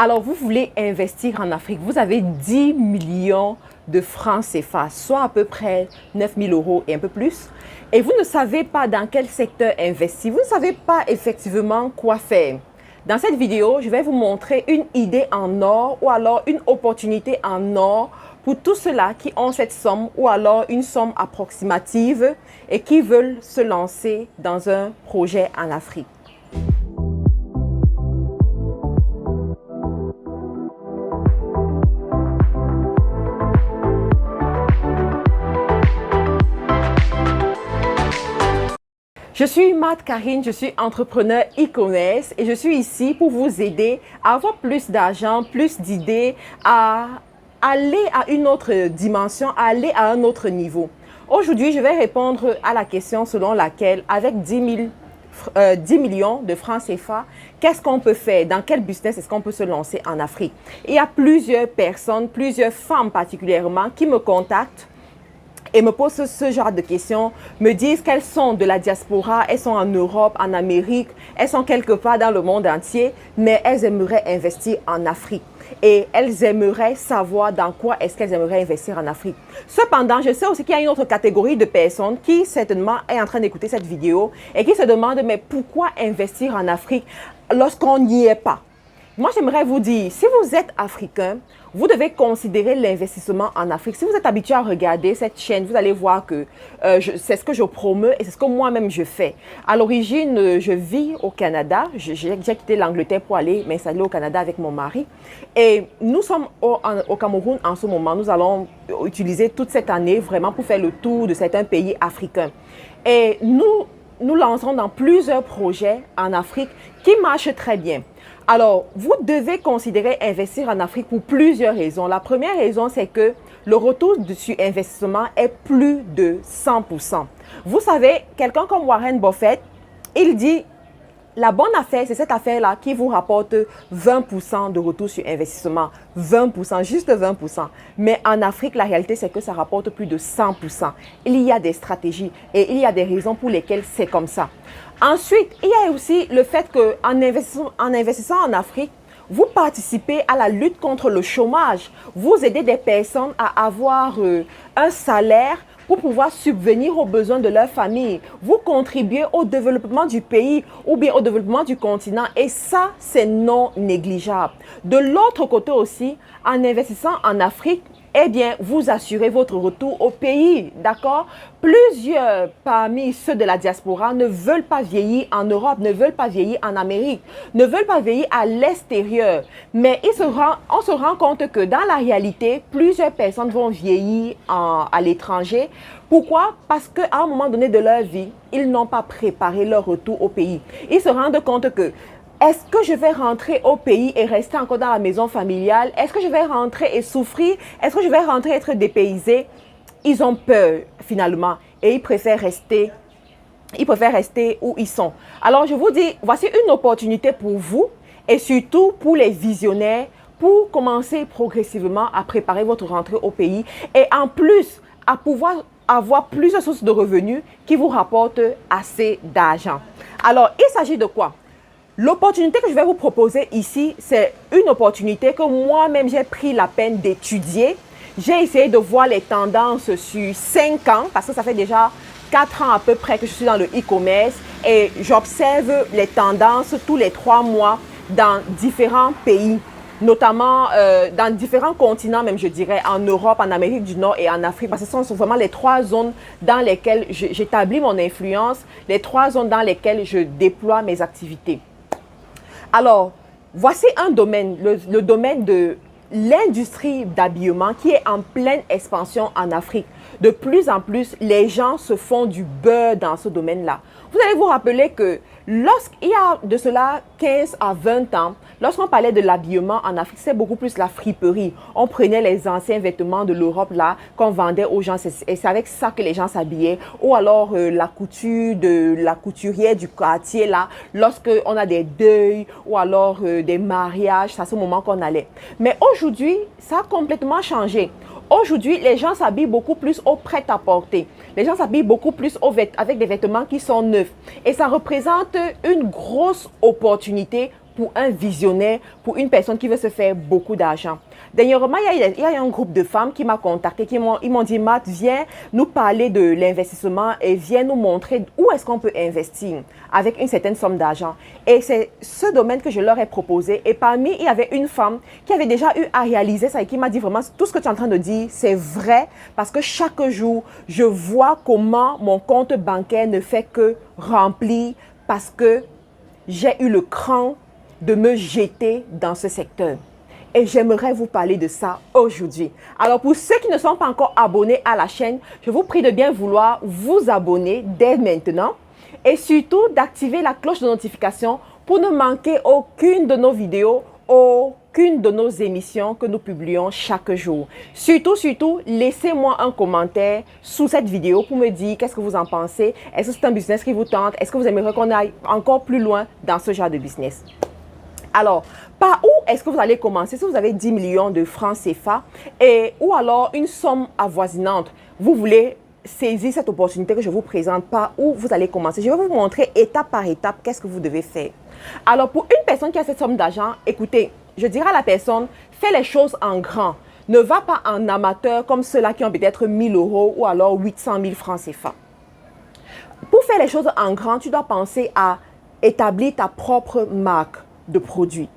Alors, vous voulez investir en Afrique. Vous avez 10 millions de francs CFA, soit à peu près 9 000 euros et un peu plus. Et vous ne savez pas dans quel secteur investir. Vous ne savez pas effectivement quoi faire. Dans cette vidéo, je vais vous montrer une idée en or ou alors une opportunité en or pour tous ceux-là qui ont cette somme ou alors une somme approximative et qui veulent se lancer dans un projet en Afrique. Je suis Mad Karine, je suis entrepreneur e-commerce et je suis ici pour vous aider à avoir plus d'argent, plus d'idées, à aller à une autre dimension, à aller à un autre niveau. Aujourd'hui, je vais répondre à la question selon laquelle, avec 10 millions de francs CFA, qu'est-ce qu'on peut faire? Dans quel business est-ce qu'on peut se lancer en Afrique? Il y a plusieurs personnes, plusieurs femmes particulièrement, qui me contactent et me posent ce genre de questions, me disent qu'elles sont de la diaspora, elles sont en Europe, en Amérique, elles sont quelque part dans le monde entier, mais elles aimeraient investir en Afrique. Et elles aimeraient savoir dans quoi est-ce qu'elles aimeraient investir en Afrique. Cependant, je sais aussi qu'il y a une autre catégorie de personnes qui certainement est en train d'écouter cette vidéo et qui se demandent, mais pourquoi investir en Afrique lorsqu'on n'y est pas? Moi, j'aimerais vous dire, si vous êtes africain, vous devez considérer l'investissement en Afrique. Si vous êtes habitué à regarder cette chaîne, vous allez voir que c'est ce que je promeux et c'est ce que moi-même je fais. À l'origine, je vis au Canada. J'ai quitté l'Angleterre pour aller m'installer au Canada avec mon mari. Et nous sommes au Cameroun en ce moment. Nous allons utiliser toute cette année vraiment pour faire le tour de certains pays africains. Et nous lançons dans plusieurs projets en Afrique qui marchent très bien. Alors, vous devez considérer investir en Afrique pour plusieurs raisons. La première raison, c'est que le retour sur investissement est plus de 100%. Vous savez, quelqu'un comme Warren Buffett, il dit, la bonne affaire, c'est cette affaire-là qui vous rapporte 20% de retour sur investissement. 20%, juste 20%. Mais en Afrique, la réalité, c'est que ça rapporte plus de 100%. Il y a des stratégies et il y a des raisons pour lesquelles c'est comme ça. Ensuite, il y a aussi le fait qu'en investissant en Afrique, vous participez à la lutte contre le chômage. Vous aidez des personnes à avoir un salaire pour pouvoir subvenir aux besoins de leur famille. Vous contribuez au développement du pays ou bien au développement du continent et ça, c'est non négligeable. De l'autre côté aussi, en investissant en Afrique, eh bien, vous assurez votre retour au pays, d'accord? Plusieurs parmi ceux de la diaspora ne veulent pas vieillir en Europe, ne veulent pas vieillir en Amérique, ne veulent pas vieillir à l'extérieur. Mais on se rend compte que dans la réalité, plusieurs personnes vont vieillir à l'étranger. Pourquoi? Parce qu'à un moment donné de leur vie, ils n'ont pas préparé leur retour au pays. Ils se rendent compte que est-ce que je vais rentrer au pays et rester encore dans la maison familiale? Est-ce que je vais rentrer et souffrir? Est-ce que je vais rentrer et être dépaysé? Ils ont peur finalement et ils préfèrent rester où ils sont. Alors je vous dis, voici une opportunité pour vous et surtout pour les visionnaires pour commencer progressivement à préparer votre rentrée au pays et en plus à pouvoir avoir plusieurs sources de revenus qui vous rapportent assez d'argent. Alors il s'agit de quoi? L'opportunité que je vais vous proposer ici, c'est une opportunité que moi-même j'ai pris la peine d'étudier. J'ai essayé de voir les tendances sur 5 ans, parce que ça fait déjà 4 ans à peu près que je suis dans le e-commerce et j'observe les tendances tous les 3 mois dans différents pays, notamment dans différents continents même je dirais, en Europe, en Amérique du Nord et en Afrique, parce que ce sont vraiment les 3 zones dans lesquelles j'établis mon influence, les 3 zones dans lesquelles je déploie mes activités. Alors, voici un domaine, le domaine de l'industrie d'habillement qui est en pleine expansion en Afrique. De plus en plus, les gens se font du beurre dans ce domaine-là. Vous allez vous rappeler que lorsqu'il y a de cela 15 à 20 ans, lorsqu'on parlait de l'habillement en Afrique, c'est beaucoup plus la friperie. On prenait les anciens vêtements de l'Europe là qu'on vendait aux gens et c'est avec ça que les gens s'habillaient. Ou alors la couture de la couturière du quartier là, lorsqu'on a des deuils ou alors des mariages, c'est à ce moment qu'on allait. Mais aujourd'hui, ça a complètement changé. Aujourd'hui, les gens s'habillent beaucoup plus au prêt-à-porter. Les gens s'habillent beaucoup plus avec des vêtements qui sont neufs. Et ça représente une grosse opportunité pour un visionnaire, pour une personne qui veut se faire beaucoup d'argent. Dernièrement, il y a un groupe de femmes qui m'a contacté, ils m'ont dit, Matt, viens nous parler de l'investissement et viens nous montrer où est-ce qu'on peut investir avec une certaine somme d'argent. Et c'est ce domaine que je leur ai proposé. Et parmi, il y avait une femme qui avait déjà eu à réaliser ça et qui m'a dit vraiment, tout ce que tu es en train de dire, c'est vrai parce que chaque jour, je vois comment mon compte bancaire ne fait que remplir parce que j'ai eu le cran de me jeter dans ce secteur. Et j'aimerais vous parler de ça aujourd'hui. Alors, pour ceux qui ne sont pas encore abonnés à la chaîne, je vous prie de bien vouloir vous abonner dès maintenant et surtout d'activer la cloche de notification pour ne manquer aucune de nos vidéos, aucune de nos émissions que nous publions chaque jour. Surtout, laissez-moi un commentaire sous cette vidéo pour me dire qu'est-ce que vous en pensez. Est-ce que c'est un business qui vous tente? Est-ce que vous aimeriez qu'on aille encore plus loin dans ce genre de business? Alors, par où est-ce que vous allez commencer? Si vous avez 10 millions de francs CFA ou alors une somme avoisinante, vous voulez saisir cette opportunité que je vous présente, par où vous allez commencer. Je vais vous montrer étape par étape qu'est-ce que vous devez faire. Alors, pour une personne qui a cette somme d'argent, écoutez, je dirais à la personne, fais les choses en grand. Ne va pas en amateur comme ceux-là qui ont peut-être 1000 euros ou alors 800 000 francs CFA. Pour faire les choses en grand, tu dois penser à établir ta propre marque de produits.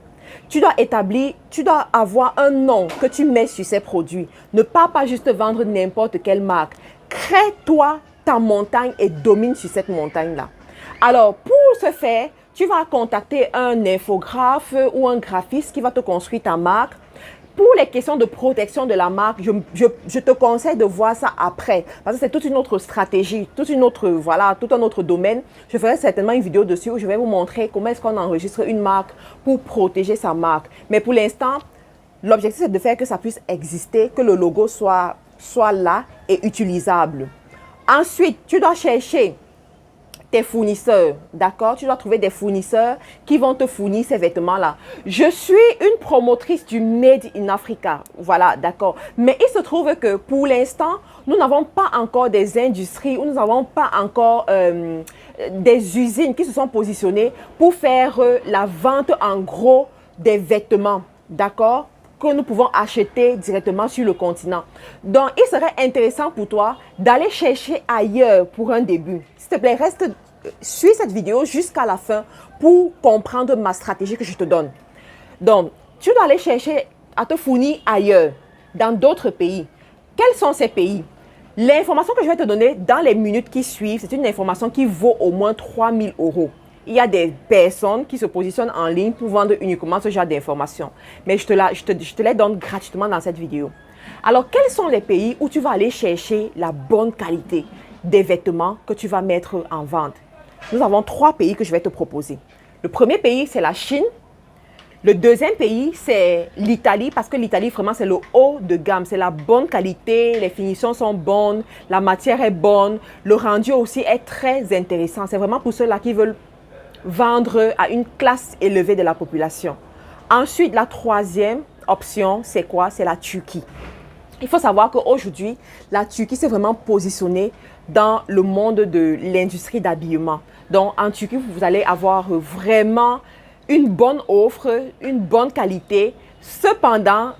Tu dois avoir un nom que tu mets sur ces produits. Ne pas juste vendre n'importe quelle marque. Crée-toi ta montagne et domine sur cette montagne-là. Alors, pour ce faire, tu vas contacter un infographe ou un graphiste qui va te construire ta marque. Pour les questions de protection de la marque, je te conseille de voir ça après. Parce que c'est toute une autre stratégie, tout un autre domaine. Je ferai certainement une vidéo dessus où je vais vous montrer comment est-ce qu'on enregistre une marque pour protéger sa marque. Mais pour l'instant, l'objectif c'est de faire que ça puisse exister, que le logo soit là et utilisable. Ensuite, tu dois chercher tes fournisseurs, d'accord? Tu dois trouver des fournisseurs qui vont te fournir ces vêtements-là. Je suis une promotrice du Made in Africa, voilà, d'accord? Mais il se trouve que pour l'instant, nous n'avons pas encore des industries ou nous n'avons pas encore des usines qui se sont positionnées pour faire la vente en gros des vêtements, d'accord? Que nous pouvons acheter directement sur le continent. Donc, il serait intéressant pour toi d'aller chercher ailleurs pour un début. S'il te plaît, suis cette vidéo jusqu'à la fin pour comprendre ma stratégie que je te donne. Donc, tu dois aller chercher à te fournir ailleurs, dans d'autres pays. Quels sont ces pays? L'information que je vais te donner dans les minutes qui suivent, c'est une information qui vaut au moins 3 000 euros. Il y a des personnes qui se positionnent en ligne pour vendre uniquement ce genre d'informations. Mais je te les donne gratuitement dans cette vidéo. Alors, quels sont les pays où tu vas aller chercher la bonne qualité des vêtements que tu vas mettre en vente? Nous avons 3 pays que je vais te proposer. Le premier pays, c'est la Chine. Le deuxième pays, c'est l'Italie, parce que l'Italie, vraiment, c'est le haut de gamme. C'est la bonne qualité, les finitions sont bonnes, la matière est bonne, le rendu aussi est très intéressant. C'est vraiment pour ceux-là qui veulent vendre à une classe élevée de la population. Ensuite, la troisième option, c'est quoi? C'est la Turquie. Il faut savoir qu'aujourd'hui, la Turquie s'est vraiment positionnée dans le monde de l'industrie d'habillement. Donc, en Turquie, vous allez avoir vraiment une bonne offre, une bonne qualité. Cependant,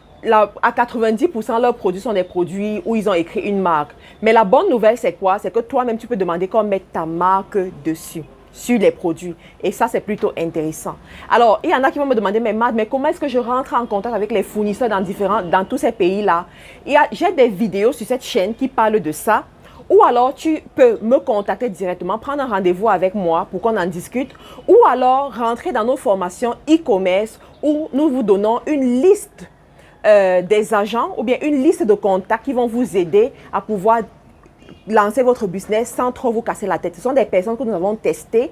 à 90%, leurs produits sont des produits où ils ont écrit une marque. Mais la bonne nouvelle, c'est quoi? C'est que toi-même, tu peux demander qu'on mette ta marque dessus, sur les produits. Et ça, c'est plutôt intéressant. Alors, il y en a qui vont me demander, mais Matt, mais comment est-ce que je rentre en contact avec les fournisseurs dans tous ces pays-là? J'ai des vidéos sur cette chaîne qui parlent de ça. Ou alors, tu peux me contacter directement, prendre un rendez-vous avec moi pour qu'on en discute. Ou alors, rentrer dans nos formations e-commerce où nous vous donnons une liste des agents ou bien une liste de contacts qui vont vous aider à pouvoir lancer votre business sans trop vous casser la tête. Ce sont des personnes que nous avons testées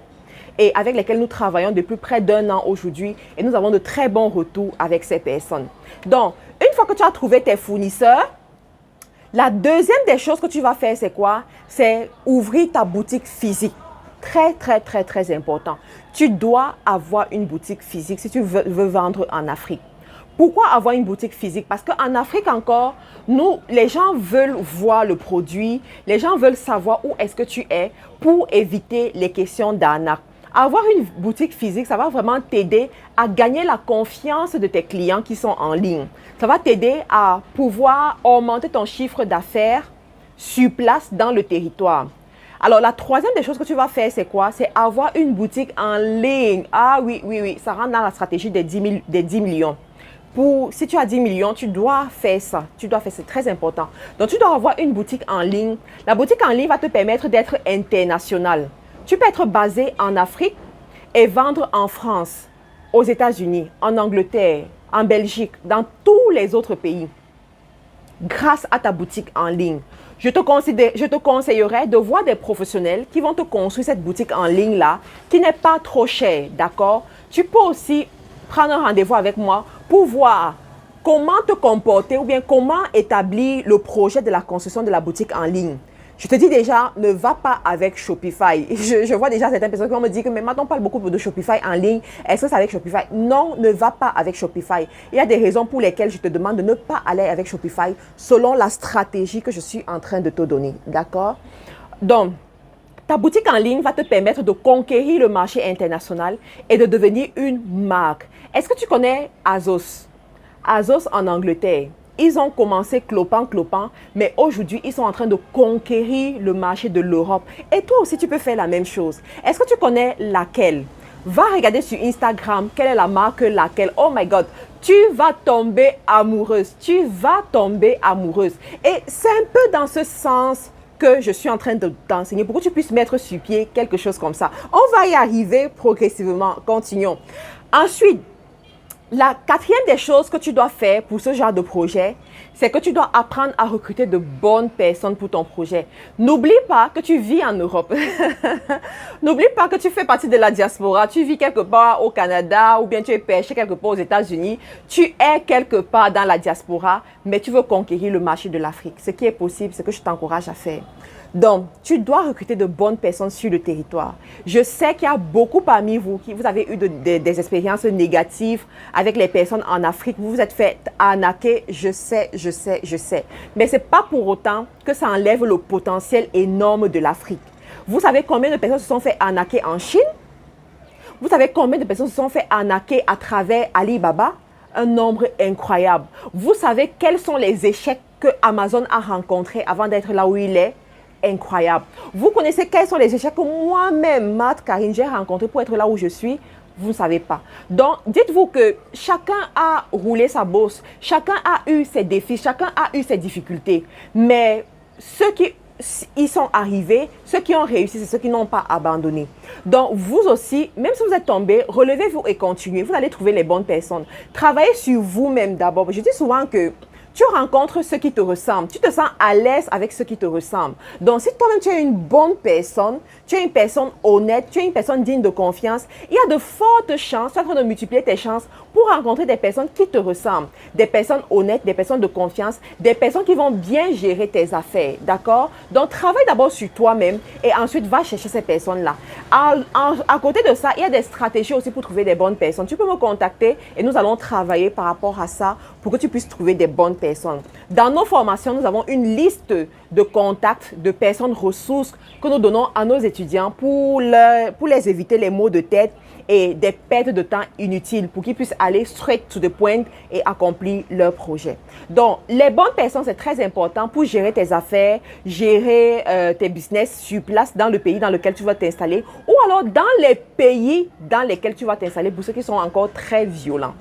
et avec lesquelles nous travaillons depuis près d'1 an aujourd'hui et nous avons de très bons retours avec ces personnes. Donc, une fois que tu as trouvé tes fournisseurs, la deuxième des choses que tu vas faire, c'est quoi? C'est ouvrir ta boutique physique. Très, très, très, très important. Tu dois avoir une boutique physique si tu veux vendre en Afrique. Pourquoi avoir une boutique physique? Parce qu'en Afrique encore, les gens veulent voir le produit, les gens veulent savoir où est-ce que tu es pour éviter les questions d'arnaque. Avoir une boutique physique, ça va vraiment t'aider à gagner la confiance de tes clients qui sont en ligne. Ça va t'aider à pouvoir augmenter ton chiffre d'affaires sur place dans le territoire. Alors, la troisième des choses que tu vas faire, c'est quoi? C'est avoir une boutique en ligne. Ah oui, oui, oui, ça rentre dans la stratégie des 10 millions. Si tu as 10 millions, tu dois faire ça. Tu dois faire, c'est très important. Donc, tu dois avoir une boutique en ligne. La boutique en ligne va te permettre d'être international. Tu peux être basé en Afrique et vendre en France, aux États-Unis, en Angleterre, en Belgique, dans tous les autres pays. Grâce à ta boutique en ligne. Je te conseillerais de voir des professionnels qui vont te construire cette boutique en ligne-là, qui n'est pas trop chère, d'accord? Tu peux aussi prendre un rendez-vous avec moi pour voir comment te comporter ou bien comment établir le projet de la construction de la boutique en ligne. Je te dis déjà, ne va pas avec Shopify. Je vois déjà certaines personnes qui vont me dire que mais maintenant on parle beaucoup de Shopify en ligne. Est-ce que c'est avec Shopify? Non, ne va pas avec Shopify. Il y a des raisons pour lesquelles je te demande de ne pas aller avec Shopify selon la stratégie que je suis en train de te donner. D'accord? Donc, ta boutique en ligne va te permettre de conquérir le marché international et de devenir une marque. Est-ce que tu connais Azos? Azos en Angleterre. Ils ont commencé clopant, mais aujourd'hui, ils sont en train de conquérir le marché de l'Europe. Et toi aussi, tu peux faire la même chose. Est-ce que tu connais laquelle? Va regarder sur Instagram quelle est la marque laquelle. Oh my God, tu vas tomber amoureuse. Tu vas tomber amoureuse. Et c'est un peu dans ce sens que je suis en train de t'enseigner pour que tu puisses mettre sur pied quelque chose comme ça. On va y arriver progressivement. Continuons. Ensuite, la quatrième des choses que tu dois faire pour ce genre de projet, c'est que tu dois apprendre à recruter de bonnes personnes pour ton projet. N'oublie pas que tu vis en Europe. N'oublie pas que tu fais partie de la diaspora. Tu vis quelque part au Canada ou bien tu es perché quelque part aux États-Unis. Tu es quelque part dans la diaspora, mais tu veux conquérir le marché de l'Afrique. Ce qui est possible, c'est que je t'encourage à faire. Donc, tu dois recruter de bonnes personnes sur le territoire. Je sais qu'il y a beaucoup parmi vous qui vous avez eu des expériences négatives avec les personnes en Afrique. Vous vous êtes fait arnaquer, je sais. Mais ce n'est pas pour autant que ça enlève le potentiel énorme de l'Afrique. Vous savez combien de personnes se sont fait arnaquer en Chine? Vous savez combien de personnes se sont fait arnaquer à travers Alibaba? Un nombre incroyable. Vous savez quels sont les échecs que Amazon a rencontrés avant d'être là où il est? Incroyable. Vous connaissez quels sont les échecs que moi-même, Matt Karine, j'ai rencontrés pour être là où je suis? Vous ne savez pas. Donc, dites-vous que chacun a roulé sa bosse, chacun a eu ses défis, chacun a eu ses difficultés. Mais ceux qui y sont arrivés, ceux qui ont réussi, c'est ceux qui n'ont pas abandonné. Donc, vous aussi, même si vous êtes tombé, relevez-vous et continuez. Vous allez trouver les bonnes personnes. Travaillez sur vous-même d'abord. Je dis souvent que tu rencontres ceux qui te ressemblent. Tu te sens à l'aise avec ceux qui te ressemblent. Donc, si toi-même, tu es une bonne personne, tu es une personne honnête, tu es une personne digne de confiance, il y a de fortes chances, tu es en train de multiplier tes chances pour rencontrer des personnes qui te ressemblent. Des personnes honnêtes, des personnes de confiance, des personnes qui vont bien gérer tes affaires. D'accord? Donc, travaille d'abord sur toi-même et ensuite, va chercher ces personnes-là. À côté de ça, il y a des stratégies aussi pour trouver des bonnes personnes. Tu peux me contacter et nous allons travailler par rapport à ça pour que tu puisses trouver des bonnes personnes. Dans nos formations, nous avons une liste de contacts, de personnes ressources que nous donnons à nos étudiants pour les éviter les maux de tête et des pertes de temps inutiles pour qu'ils puissent aller straight to the point et accomplir leur projet. Donc, les bonnes personnes, c'est très important pour gérer tes affaires, gérer tes business sur place dans le pays dans lequel tu vas t'installer ou alors dans les pays dans lesquels tu vas t'installer pour ceux qui sont encore très violents.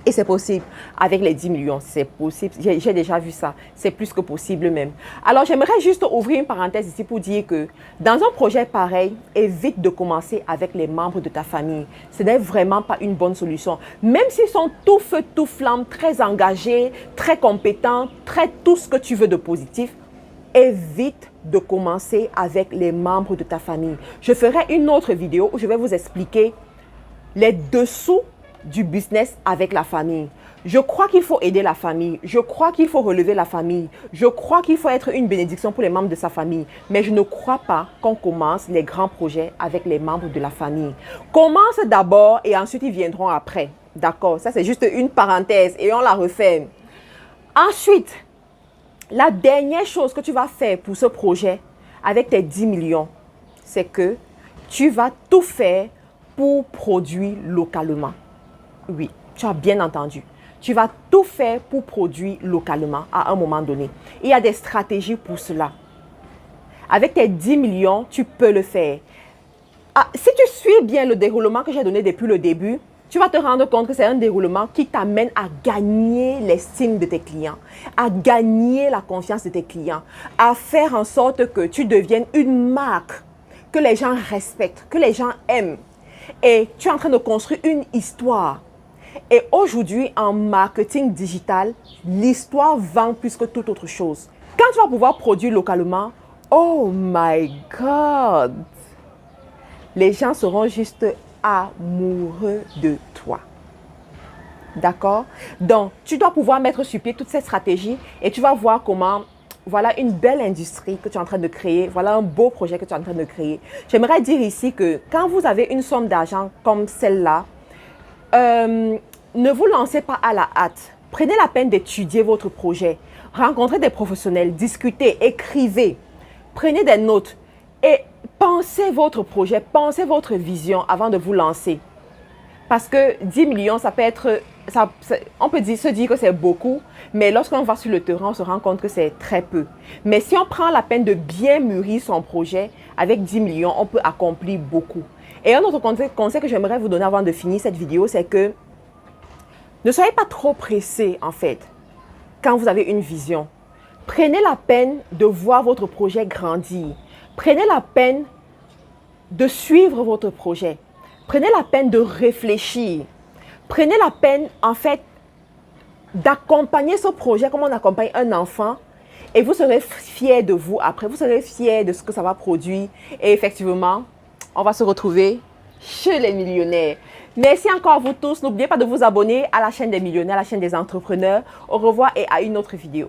Et c'est possible avec les 10 millions, c'est possible. J'ai déjà vu ça, c'est plus que possible même. Alors, j'aimerais juste ouvrir une parenthèse ici pour dire que dans un projet pareil, évite de commencer avec les membres de ta famille. Ce n'est vraiment pas une bonne solution. Même s'ils sont tout feu, tout flamme, très engagés, très compétents, très tout ce que tu veux de positif, évite de commencer avec les membres de ta famille. Je ferai une autre vidéo où je vais vous expliquer les dessous du business avec la famille. Je crois qu'il faut aider la famille. Je crois qu'il faut relever la famille. Je crois qu'il faut être une bénédiction pour les membres de sa famille. Mais je ne crois pas qu'on commence les grands projets avec les membres de la famille. Commence d'abord et ensuite ils viendront après. D'accord? Ça, c'est juste une parenthèse et on la refait. Ensuite, la dernière chose que tu vas faire pour ce projet avec tes 10 millions, c'est que tu vas tout faire pour produire localement. Oui, tu as bien entendu. Tu vas tout faire pour produire localement à un moment donné. Il y a des stratégies pour cela. Avec tes 10 millions, tu peux le faire. Ah, si tu suis bien le déroulement que j'ai donné depuis le début, tu vas te rendre compte que c'est un déroulement qui t'amène à gagner l'estime de tes clients, à gagner la confiance de tes clients, à faire en sorte que tu deviennes une marque que les gens respectent, que les gens aiment. Et tu es en train de construire une histoire. Et aujourd'hui, en marketing digital, l'histoire vend plus que toute autre chose. Quand tu vas pouvoir produire localement, oh my God! Les gens seront juste amoureux de toi. D'accord? Donc, tu dois pouvoir mettre sur pied toutes ces stratégies et tu vas voir comment, voilà une belle industrie que tu es en train de créer, voilà un beau projet que tu es en train de créer. J'aimerais dire ici que quand vous avez une somme d'argent comme celle-là, ne vous lancez pas à la hâte. Prenez la peine d'étudier votre projet, rencontrez des professionnels, discutez, écrivez, prenez des notes et pensez votre projet, pensez votre vision avant de vous lancer. Parce que 10 millions, ça peut être, on peut se dire que c'est beaucoup, mais lorsqu'on va sur le terrain, on se rend compte que c'est très peu. Mais si on prend la peine de bien mûrir son projet, avec 10 millions, on peut accomplir beaucoup. Et un autre conseil que j'aimerais vous donner avant de finir cette vidéo, c'est que ne soyez pas trop pressé en fait, quand vous avez une vision. Prenez la peine de voir votre projet grandir. Prenez la peine de suivre votre projet. Prenez la peine de réfléchir. Prenez la peine, en fait, d'accompagner ce projet comme on accompagne un enfant. Et vous serez fiers de vous après. Vous serez fiers de ce que ça va produire. Et effectivement, on va se retrouver chez les millionnaires. Merci encore à vous tous. N'oubliez pas de vous abonner à la chaîne des millionnaires, à la chaîne des entrepreneurs. Au revoir et à une autre vidéo.